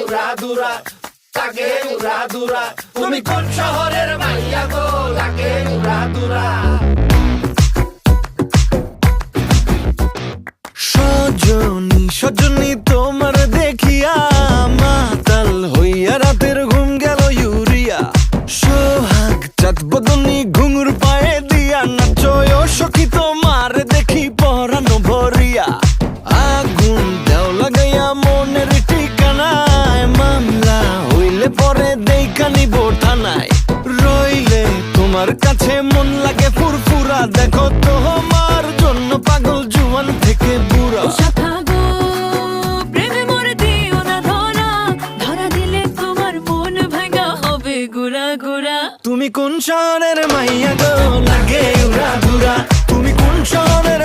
উড়াদুরা, লাগে উড়াদুরা। তুমি কোন শহরের মাইয়া গো, লাগে উড়াদুরা। সজনী সজনী তোমার দেখিয়া মাতাল হইয়া রাতের ঘুম গেল ইউরিয়া। সোহাগ চাঁদ বদনী ঘুঙুর পায়ে দিয়া নাচয় সখী তোমার দেখি পরানো ভরিয়া। আগুন দেও লাগাইয়া মনের ঠিকানায়, মামলা হইলে পরে দেখা নিব থানায়। রইলে তোমার কাছে মন লাগে ফুরফুরা, দেখো তোমার জন্য পাগল জুয়ান থেকে বুড়া। তুমি কোন শহরের মাইয়া গো, লাগে উড়াদুরা। তুমি কোন শহরের